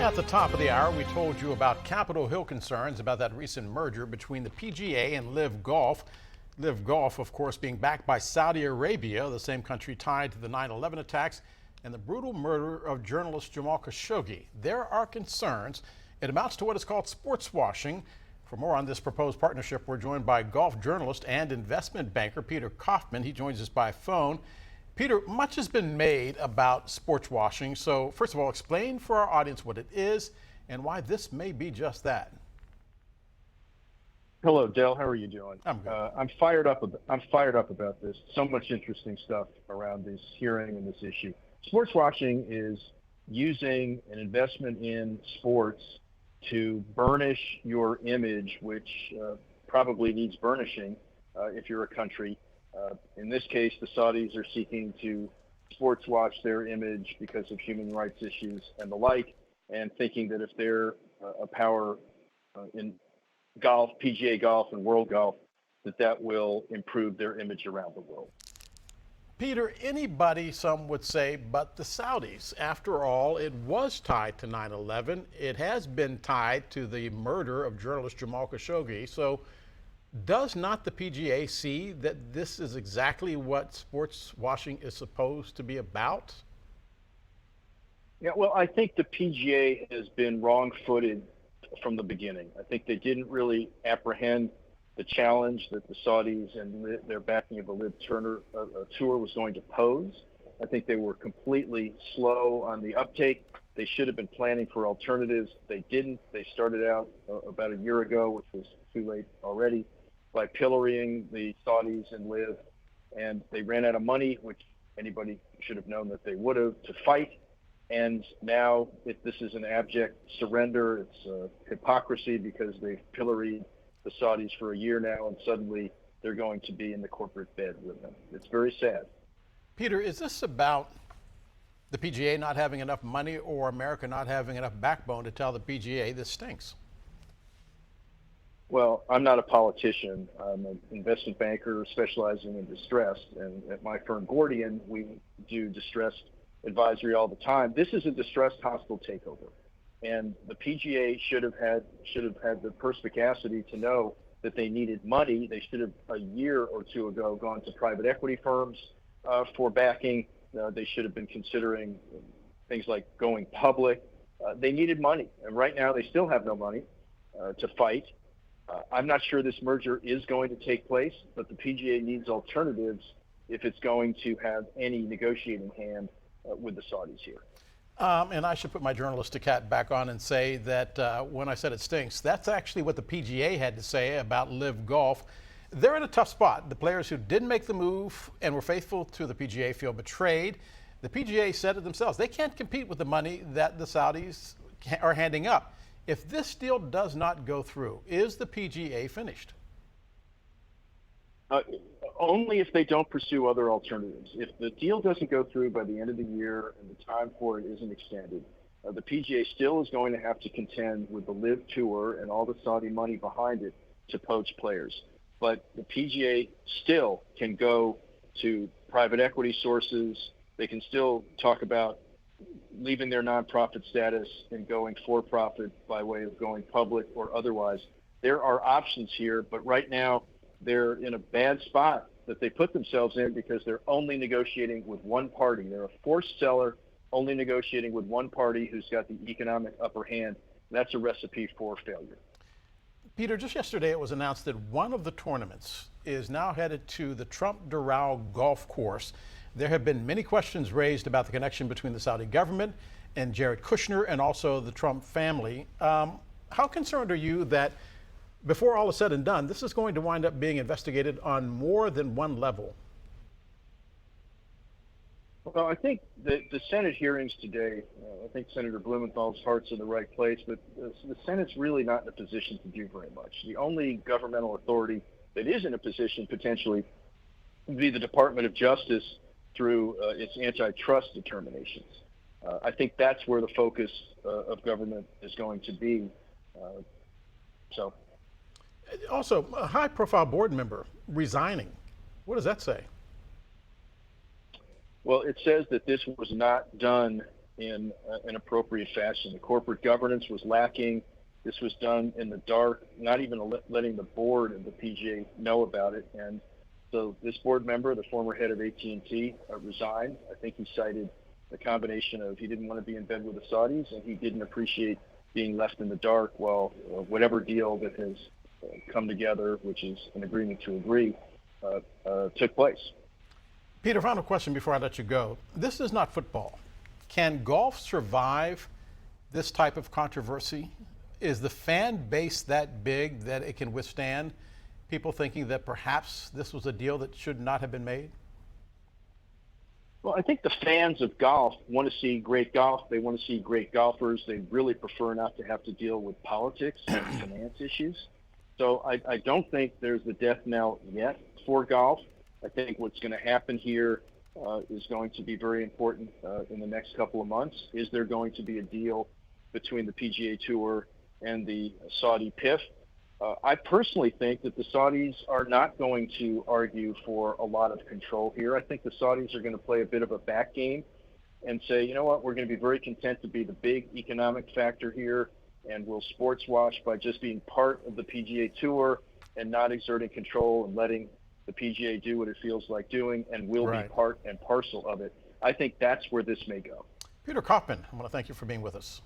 At the top of the hour, we told you about Capitol Hill concerns about that recent merger between the PGA and LIV Golf. LIV Golf, of course, being backed by Saudi Arabia, the same country tied to the 9/11 attacks and the brutal murder of journalist Jamal Khashoggi. There are concerns. It amounts to what is called sports washing. For more on this proposed partnership, we're joined by golf journalist and investment banker Peter Kaufman. He joins us by phone. Peter, much has been made about sports washing. So first of all, explain for our audience what it is and why this may be just that. Hello, Dell. How are you doing? I'm good. I'm fired up about this. So much interesting stuff around this hearing and this issue. Sports washing is using an investment in sports to burnish your image, which probably needs burnishing if you're a country. In this case, the Saudis are seeking to sports wash their image because of human rights issues and the like, and thinking that if they're a power in golf, PGA golf and world golf, that will improve their image around the world. Peter, anybody, some would say, but the Saudis. After all, it was tied to 9/11. It has been tied to the murder of journalist Jamal Khashoggi. So does not the PGA see that this is exactly what sports washing is supposed to be about? Yeah, well, I think the PGA has been wrong-footed from the beginning. I think they didn't really apprehend the challenge that the Saudis and their backing of the LIV Tour was going to pose. I think they were completely slow on the uptake. They should have been planning for alternatives. They didn't. They started out about a year ago, which was too late already, by pillorying the Saudis and LIV, and they ran out of money, which anybody should have known that they would have, to fight. And now this is an abject surrender. It's hypocrisy because they've pilloried the Saudis for a year now, and suddenly they're going to be in the corporate bed with them. It's very sad. Peter, is this about the PGA not having enough money or America not having enough backbone to tell the PGA this stinks? Well, I'm not a politician. I'm an investment banker specializing in distressed. And at my firm, Gordian, we do distressed advisory all the time. This is a distressed hostile takeover. And the PGA should have had the perspicacity to know that they needed money. They should have, a year or two ago, gone to private equity firms for backing. They should have been considering things like going public. They needed money. And right now, they still have no money to fight. I'm not sure this merger is going to take place, but the PGA needs alternatives if it's going to have any negotiating hand with the Saudis here. And I should put my journalistic hat back on and say that when I said it stinks, that's actually what the PGA had to say about LIV Golf. They're in a tough spot. The players who didn't make the move and were faithful to the PGA feel betrayed. The PGA said it themselves. They can't compete with the money that the Saudis are handing up. If this deal does not go through, is the PGA finished? Only if they don't pursue other alternatives. If the deal doesn't go through by the end of the year and the time for it isn't extended, the PGA still is going to have to contend with the LIV Tour and all the Saudi money behind it to poach players. But the PGA still can go to private equity sources. They can still talk about leaving their nonprofit status and going for profit by way of going public or otherwise. There are options here, but right now they're in a bad spot that they put themselves in because they're only negotiating with one party. They're a forced seller, only negotiating with one party who's got the economic upper hand. That's a recipe for failure. Peter, just yesterday it was announced that one of the tournaments is now headed to the Trump Doral Golf Course. There have been many questions raised about the connection between the Saudi government and Jared Kushner and also the Trump family. How concerned are you that before all is said and done, this is going to wind up being investigated on more than one level? Well, I think the Senate hearings today, I think Senator Blumenthal's heart's in the right place, but the Senate's really not in a position to do very much. The only governmental authority that is in a position potentially would be the Department of Justice through its antitrust determinations. I think that's where the focus of government is going to be. Also, a high-profile board member resigning. What does that say? Well, it says that this was not done in an appropriate fashion. The corporate governance was lacking. This was done in the dark, not even letting the board of the PGA know about it. And so this board member, the former head of AT&T, resigned. I think he cited the combination of he didn't want to be in bed with the Saudis, and he didn't appreciate being left in the dark while whatever deal that has come together, which is an agreement to agree, took place. Peter, final question before I let you go. This is not football. Can golf survive this type of controversy? Is the fan base that big that it can withstand people thinking that perhaps this was a deal that should not have been made? Well, I think the fans of golf want to see great golf. They want to see great golfers. They really prefer not to have to deal with politics and finance issues. So I don't think there's the death knell yet for golf. I think what's going to happen here is going to be very important in the next couple of months. Is there going to be a deal between the PGA Tour and the Saudi PIF? I personally think that the Saudis are not going to argue for a lot of control here. I think the Saudis are going to play a bit of a back game and say, you know what, we're going to be very content to be the big economic factor here, and we'll sports wash by just being part of the PGA Tour and not exerting control and letting the PGA do what it feels like doing, and we'll be part and parcel of it. I think that's where this may go. Peter Kaufman, I want to thank you for being with us.